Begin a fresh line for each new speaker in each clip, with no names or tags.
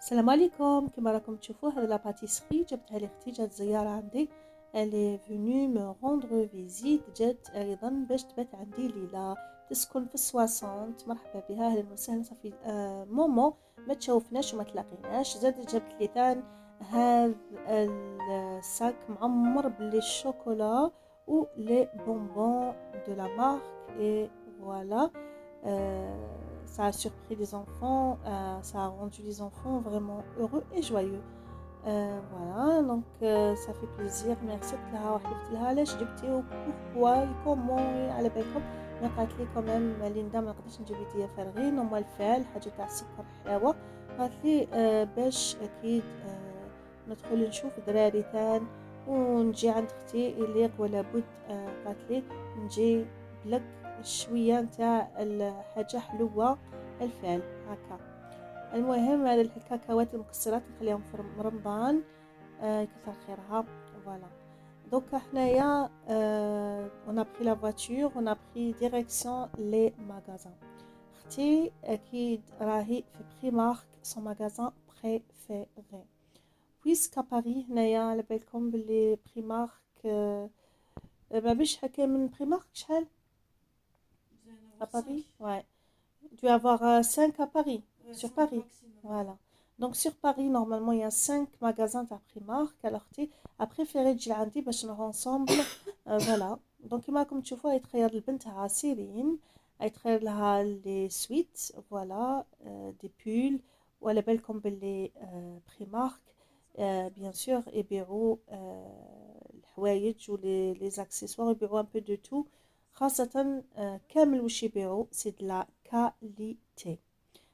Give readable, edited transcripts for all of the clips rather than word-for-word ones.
السلام عليكم. كما راكم تشوفوا هذه لا باتيسري جبتها لاختي، جات زياره عندي. الي فيني مو روندر فيزيت، جات ايضا باش تبات عندي ليله. تسكن في السواسونت. مرحبا بها، اهلا وسهلا. صافي مومو ما تشوفناش وما تلاقيناش. زاد جبت لي ثان هذا الساك معمر بلي الشوكولا و لي بونبون دو لا مارك. اي فوالا. Ça a surpris les enfants, ça a rendu les enfants vraiment heureux et joyeux. Voilà, donc ça fait plaisir. Merci لها وحلفت لها علاش جبتيه pourquoi comment على بالكم. ما قالت لي كمان ليندا ما نقدرش نجيب هديه فارغين، هما الفال حاجه تاع السكر حلاوه. قالت لي باش اكيد ندخل نشوف دراري ثان ونجي عند اختي يليق ولا بد. قالت لي نجي بلك شويه نتاع الحاجه حلوه الفال هكا. المهم هذا الكاكاوات المكسرات نخليهم في رمضان. كثر خيرها. فوالا دوكا حنايا on a pris la voiture, on a pris direction les magasins. اختي اكيد راهي في بريمارك son magasin préféré. puisqu'à Paris هنايا على بالكم باللي بريمارك ما بيش هكا من بريمارك شحال à Paris. Ouais, tu vas avoir 5 à Paris. Sur Paris. Voilà. Donc sur Paris, normalement, il y a 5 magasins de Primark. Alors, tu as préféré Djilandi parce qu'on est ensemble. Voilà. Donc, comme tu vois, il y a de Céline. Il y a les suites. Voilà. Des pulls. Ou les belles comme les Primark. Bien sûr, et bureau. Les accessoires. Et bureau un peu de tout. خاصة كامل وش يبيعوا c'est de la qualité.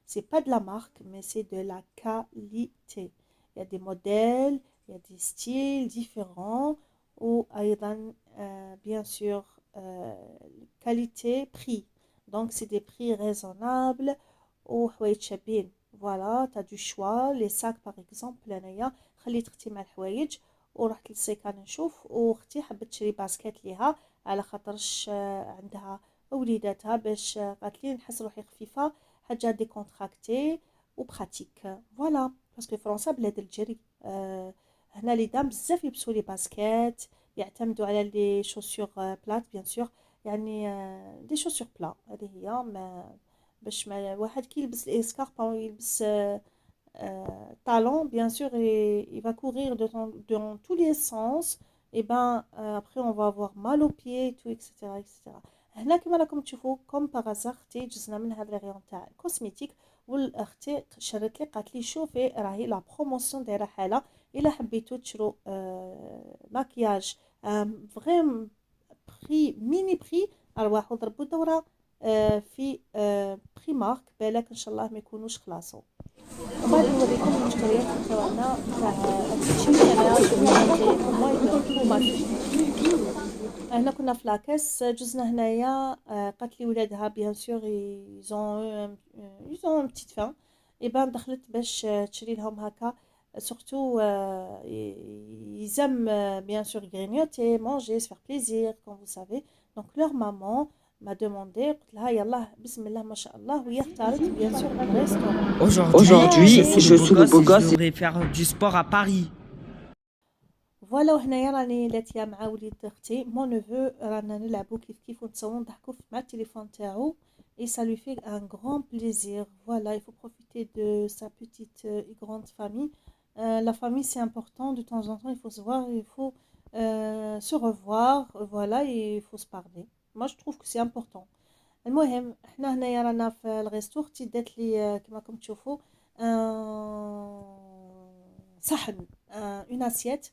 C'est pas de la marque, mais c'est de la qualité. Il y a des modèles, il y a des styles différents, ou bien sûr, qualité, prix. Donc, c'est des prix raisonnables. Ou voilà, tu as du choix. Les sacs, par exemple, أنايا خليت اختي مع الحوايج ورحت للسيكان نشوف، واختي حبت تشري باسكيت ليها على خاطرش عندها وليداتها، باش قالت لي نحس روحي خفيفه حاجه ديكونتراكتي وبراتيك. فوالا باسكو فرنسا بلاد الجري. هنا لي دام بزاف يلبسوا لي باسكيت، يعتمدوا على لي شوسور بلات بيان سور. يعني دي شوسور بلا هذه هي. ما باش ما واحد كي يلبس الاسكارب او يلبس talon, bien sûr, et il va courir dans tous les sens. Et ben après on va avoir mal aux pieds et tout, etc etc. هنا كما راكم تشوفوا كوم باغازار اختي جزنا من هذا الريون تاع الكوسميتيك، والاختي شرت لي قالت لي شوفي راهي لا بروموسيون دايره حاله الا حبيتو تشرو ماكياج فريم بري ميني بري، ارواحوا ضربوا دوره في بريمارك، بالك ان شاء الله ما يكونوش خلاصو. وبعد نوريكم المشتريات تاعنا تاع التيشيرت تاعنا شنو عندي وما. هنا كنا في لاكاس جزنا هنايا. قالت لي ولادها بيان سور يزون بتيت فان. اي بان دخلت باش تشري لهم هكا سورتو يزم بيان سور غرينيوتي مونجي se faire plaisir comme vous savez. donc leur maman m'a demandé قلت لها يلا بسم الله ما شاء الله، وهي اختارت بيان سور الريستورون.
Aujourd'hui, je suis le beau gosse.
Je devrais faire du sport à Paris.
فوالا وهنايا راني لاتيا مع وليد اختي مون نوفو، رانا نلعبو كيف كيف ونتصورو نضحكو مع التليفون تاعو. et ça lui fait un grand plaisir. Voilà, il faut profiter de sa petite et grande famille. La famille c'est important, de temps en temps il faut se voir, il faut se revoir. Voilà, et il faut se parler. Moi je trouve que c'est important. المهم احنا هنايا رانا في الغيستو. اختي دات لي كما راكم تشوفوا صحن اون اسيت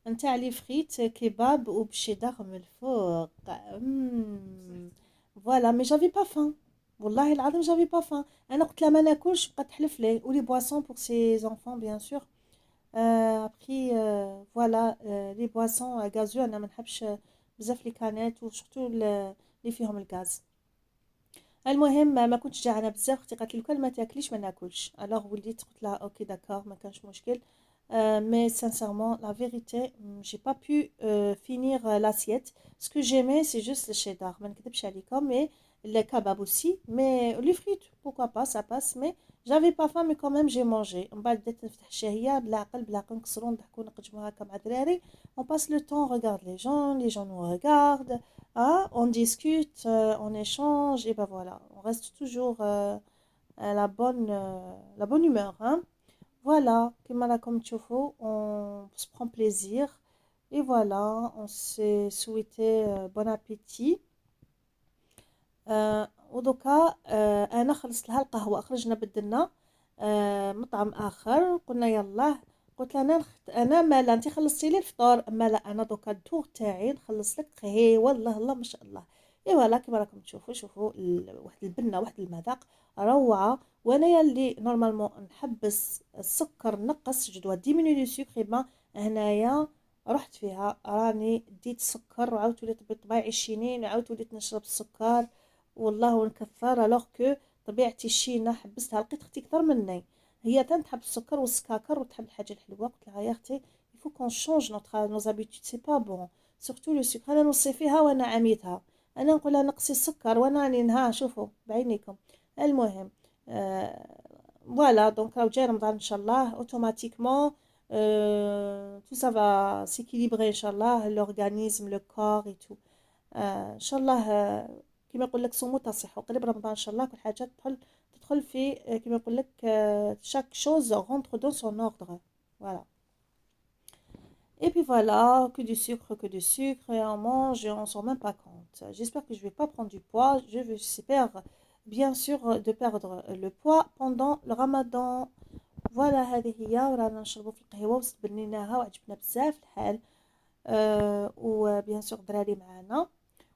نتاع لي فريت كباب وبشيدار من الفوق. فوالا مي جافي با فان، والله العظيم جافي با فان. انا قلت لها ما ناكلش، بقات تحلف لي. ولي بواسون بور سي زونفون بيان سور. ابخي فوالا لي بواسون غازو انا ما نحبش بزاف لي كانات وسورتو اللي فيهم الغاز. المهم ما كنتش جعانه بزاف. اختي قالت لي كل ما تاكليش ما ناكلش. الوغ وليت قلت لها اوكي داكور ما كانش مشكل. Mais sincèrement, la vérité, j'ai pas pu finir l'assiette. Ce que j'aimais, c'est juste le cheddar. Mais le kebab aussi. Mais les frites, pourquoi pas, ça passe. Mais j'avais pas faim mais quand même j'ai mangé. من بعد بديت نفتح الشهية بلا عقل نكسرو نضحكو نقجمو هكا مع الدراري. On passe le temps, on regarde les gens nous regardent, hein, on discute, on échange et ben voilà, on reste toujours à la bonne humeur, hein. Voilà, كما راكم تشوفوا on se prend plaisir et voilà, on s'est souhaité bon appétit. ودوكا انا خلصت لها القهوه، خرجنا بدلنا مطعم اخر، قلنا يلاه. قلت لها انا مالا انت خلصتي لي الفطور، مالا انا دوكا الدور تاعي نخلص لك. هي والله الله ما شاء الله. اي فوالا كيما راكم تشوفوا، شوفوا واحد البنه واحد المذاق روعه. وانايا اللي نورمالمون نحبس السكر نقص جو دوا ديميني لو سكر، ما هنايا رحت فيها راني ديت سكر وعاودت وليت بطبيعي الشينين وعاودت وليت نشرب السكر والله ونكثر. الوغ كو طبيعتي الشينه حبستها، لقيت اختي اكثر مني، هي تحب السكر والسكاكر وتحب الحاجه الحلوه. قلت لها يا اختي يفو كون شونج نوز ابيتود سي با بون سورتو لو سكر. انا نوصي فيها وانا عميتها، انا نقول لها نقصي السكر وانا راني نها شوفوا بعينيكم. المهم فوالا دونك راهو جاي رمضان ان شاء الله اوتوماتيكمون تو سا فا سيكيليبري ان شاء الله لورغانيزم لو كور اي تو ان شاء الله. كما يقول لك صوموا تصحوا، قريب رمضان ان شاء الله كل حاجه تدخل في كما يقول لك chaque chose rentre dans son ordre. Voilà. Et puis voilà, que du sucre, et on mange et on s'en rend même pas compte. J'espère que je vais pas prendre du poids. J'espère bien sûr de perdre le poids pendant le ramadan. فوالا هذه هي، ورانا نشربوا في القهوه وستبنيناها وعجبنا بزاف الحال. وبيان سور الدراري معانا،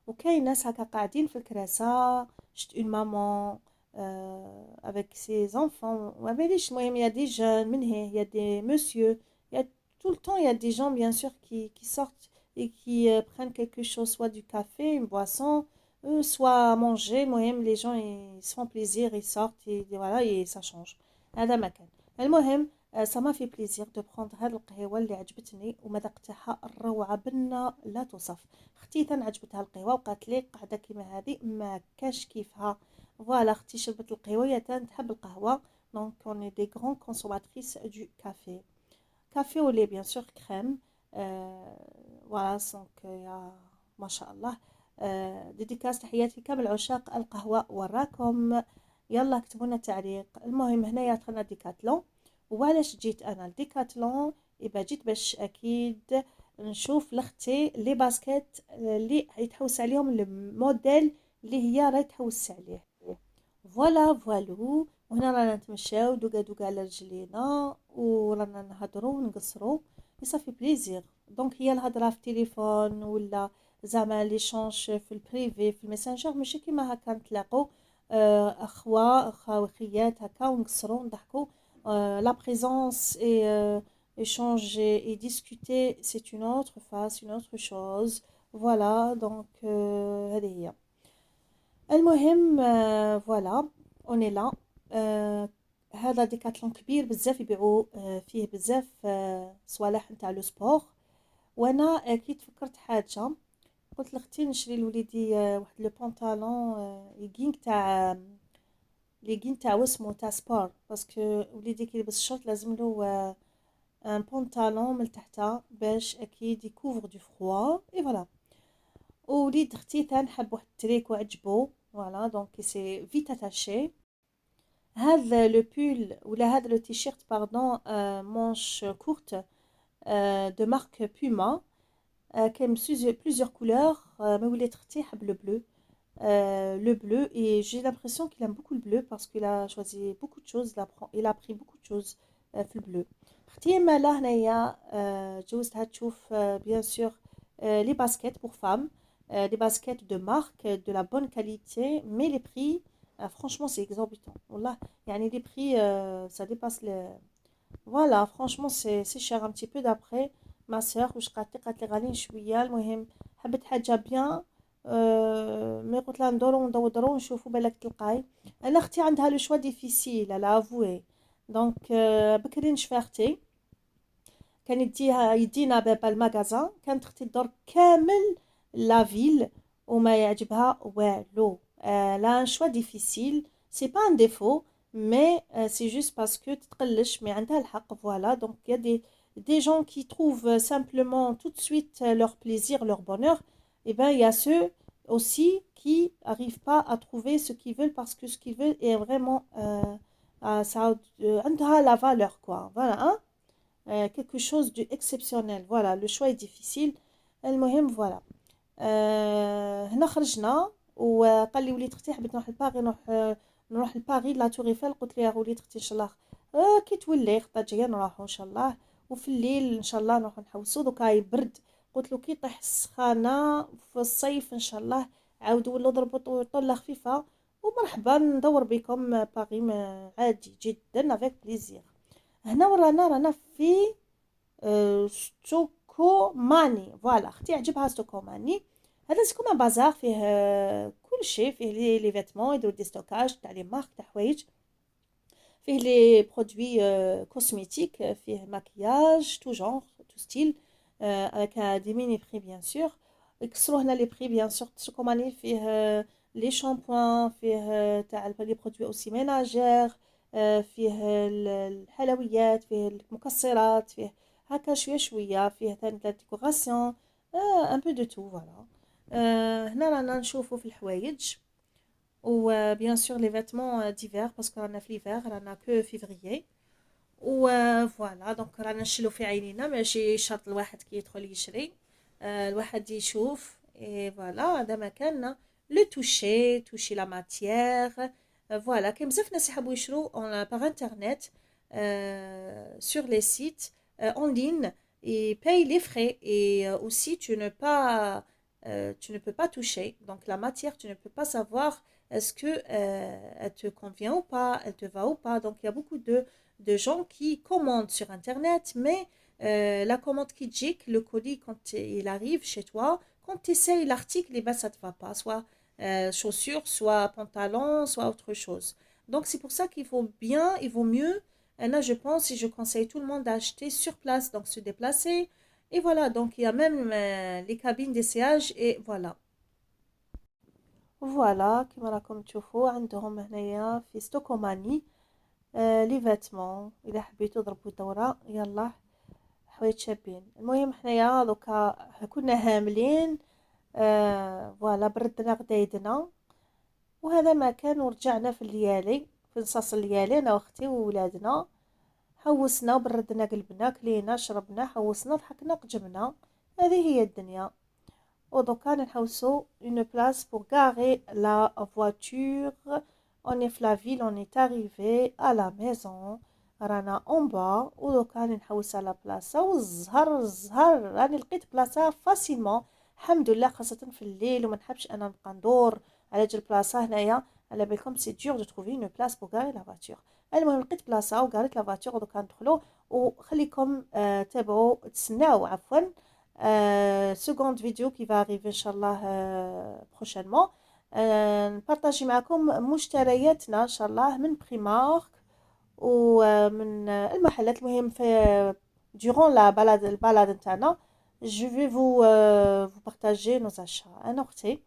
وكاين ناس هكا قاعدين في الكراسه. شفت اون مامون avec ses enfants، ما باليش. المهم يا دي جون من هي، يا دي مسيو، يا tout le temps il y a des gens bien sûr qui sortent et qui prennent quelque chose, soit du café, une boisson, soit à manger. المهم les gens ils se font plaisir, ils sortent et voilà et ça change. هذا مكان. المهم ça m'a fait plaisir de prendre هاد القهوه اللي عجبتني ومذاق تاعها الروعه بنه لا توصف. اختي عجبتها القهوه وقالت لي قاعده كيما هذه ما كاش كيفها. فوالا اختي شربت القهوه، هي تحب القهوه. دونك on est des grands consommatrices du café au lait bien sûr crème. voilà دونك يا ما شاء الله. ديديكاس تحياتي كامل عشاق القهوه وراكم. يلا اكتبوا لنا تعليق. المهم هنايا دخلنا ديكاتلون. وعلاش جيت انا لديكاتلون؟ يبقى جيت باش اكيد نشوف لاختي لي باسكيت اللي يتحوس عليهم الموديل اللي هي راهي تحوس عليه. فوالا فوالو. وهنا رانا نتمشاو دوكا على رجلينا ورانا نهضروا ونقصروا صافي بليزير. دونك هي الهضره في التليفون ولا زعما ليشونج في البريفي في الميسنجر ماشي كيما هكا نتلاقوا اخوات هكا ونقصروا نضحكوا. la présence et échanger et discuter c'est une autre face, une autre chose. Voilà donc هذه هي. المهم فوالا on est là. هذا ديكاتلون كبير بزاف، يبيعوا فيه بزاف صوالح نتاع لو سبور. وانا اكيد فكرت حاجه، قلت لاختي نشري لوليدي واحد لو بونطالون ليغين تاع واسمو تاع سبور، باسكو وليدي كي يلبس الشورت لازم له ان بونطالون من تحت باش اكيد يكوفر دو فروا اي فوالا. وليد اختي نحب واحد التريكو عجبو فوالا دونك سي فيت اتاشي. هذا لو بول ولا هذا لو تيشيرت باردون مانش كورت دو مارك بوما، كاين بليزيور كولور. ما ولات اختي حب لو بلو. Le bleu, et j'ai l'impression qu'il aime beaucoup le bleu parce qu'il a choisi beaucoup de choses, il a pris beaucoup de choses في البلو. اختي مالا هنايا جوزتها تشوف bien sûr les baskets pour femmes, des baskets de marque de la bonne qualité, mais les prix franchement c'est exorbitant. والله يعني les prix ça dépasse le voilà franchement c'est cher un petit peu d'après ma sœur واش قالت لي غاليين شويه. المهم حبت حاجه bien مي قلت لها ندورو نشوفوا بالك تلقاي. انا اختي عندها لو شوا ديفيسيل على افوي دونك بكري نشفى اختي كان يدينا بابا المغازان، كانت اختي تدور كامل لا فيل وما يعجبها والو. لا شوا ديفيسيل سي با ان ديفو mais c'est juste parce que تتقلش mais عندها الحق voilà donc il y a des gens qui trouvent simplement tout de suite leur plaisir leur bonheur et ben il y a ceux aussi qui arrivent pas à trouver ce qu'ils veulent parce que ce qu'ils veulent est vraiment ça عندها la valeur quoi voilà hein quelque chose d'exceptionnel voilà le choix est difficile المهم voilà هنا خرجنا وقال لي وليد اختي حبيت نروح لباغي نروح لباغي لا تور ايفل قلت له يا وليد اختي ان شاء الله كي تولي خطا جايه نروحو ان شاء الله وفي الليل ان شاء الله نروحو نحوسو دوكا يبرد قلت له كي طيح السخانه في الصيف ان شاء الله عاودوا ولاو ضربوا طله خفيفه ومرحبا ندور بكم باغي عادي جدا افيك بليزير هنا رانا في ستوكوماني فوالا اختي عجبها ستوكوماني هذا سي كوم بازار فيه كل شيء فيه لي فيتمون يديروا دي ستوكاج تاع لي مارك تاع حوايج فيه لي برودوي كوسميتيك فيه ماكياج تو جونغ تو ستيل avec des mini prix bien sûr يكسروا هنا لي بري bien sûr ستوكوماني فيه لي شامبوان فيه تاع لي برودوي اوسي ميناجير فيه الحلويات فيه المكسرات فيه هكا شويه شويه فيه ثاني لا ديكوراسيون ان بو دو تو فوالا هنا رانا نشوفوا في الحوايج و بيان سور لي فيتمون ديفير باسكو رانا في ليفير رانا كو فيفريي و فوالا دونك رانا نشلو في عينينا ماشي شرط الواحد كي يدخل يشري الواحد يشوف اي فوالا هذا مكاننا لو توشي لا ماتيير فوالا كاين بزاف ناس يحبوا يشرو باغ انترنت sur les sites en ligne et paye les frais et aussi tu ne peux pas toucher donc la matière tu ne peux pas savoir est-ce que elle te convient ou pas elle te va ou pas donc il y a beaucoup de gens qui commandent sur internet mais la commande qui dit que le colis quand il arrive chez toi quand tu essayes l'article et ben ça te va pas soit chaussures soit pantalon soit autre chose donc c'est pour ça qu'il faut bien il vaut mieux là je pense et je conseille tout le monde d'acheter sur place donc se déplacer et voilà donc il y a même les cabines d'essayage et voilà فوالا كما راكم تشوفوا عندهم هنايا في ستوكوماني لي فيتمون الا حبيتو ضربوا دوره يلا حوايج شابين المهم حنايا دوكا كنا هاملين فوالا بردنا غدايدنا وهذا ما كان ورجعنا في الليالي في نصاص الليالي انا واختي وولادنا حوسنا وبردنا قلبنا كلينا شربنا حوسنا ضحكنا قجمنا هذه هي الدنيا ودوكا نحوسو une place pour garer la voiture on est في la ville on est arrivé à la maison رانا اون با ودوكا نحوس على بلاصه والزهر راني لقيت بلاصه فاسيلمون الحمد لله خاصه في الليل وما نحبش انا نبقى ندور على جال بلاصه هنايا على بالكم سي دور دو تروفي اون بلاص بور غاري لا فواتور المهم لقيت بلاصه وغاريت لا فواتور ودوكا ندخلوا وخليكم تابعوا تسناو عفوا سكوند فيديو كي va arriver ان شاء الله prochainement نبارطاجي معكم مشترياتنا ان شاء الله من بريمارك ومن المحلات المهم في durant la balade البلاد نتاعنا je vais vous partager nos achats انا اختي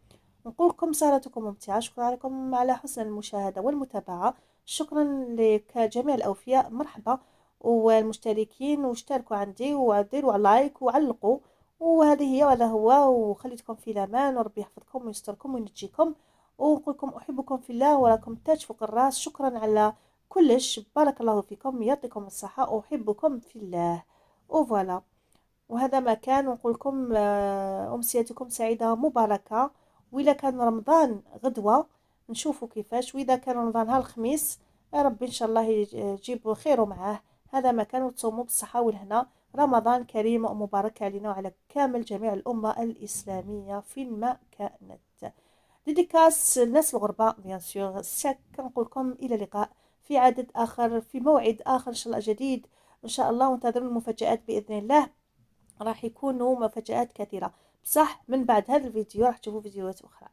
نقول لكم سهرتكم ممتعه شكرا لكم على حسن المشاهده والمتابعه شكرا لجميع الاوفياء مرحبا والمشتركين واشتركوا عندي وديروا لايك وعلقوا وهذه هي وهذا هو وخليتكم في الامان وربي يحفظكم ويستركم وينجيكم ونقول لكم احبكم في الله ولكم تاج فوق الراس شكرا على كلش بارك الله فيكم يعطيكم الصحة أحبكم في الله وفوالا وهذا ما كان ونقول لكم أمسيتكم سعيدة مباركة وإذا كان رمضان غدوة نشوفوا كيفاش وإذا كان رمضان هالخميس يا رب إن شاء الله يجيب خيره معاه هذا ما كان وتصوموا بالصحة والهنا رمضان كريم ومبارك علينا وعلى كامل جميع الأمة الإسلامية فيما كانت ديديكاس الناس الغرباء بيان سور ساك نقول لكم إلى اللقاء في عدد آخر في موعد آخر إن شاء الله جديد إن شاء الله وانتظروا المفاجآت بإذن الله راح يكونوا مفاجآت كثيرة بصح من بعد هذا الفيديو راح تشوفوا فيديوهات أخرى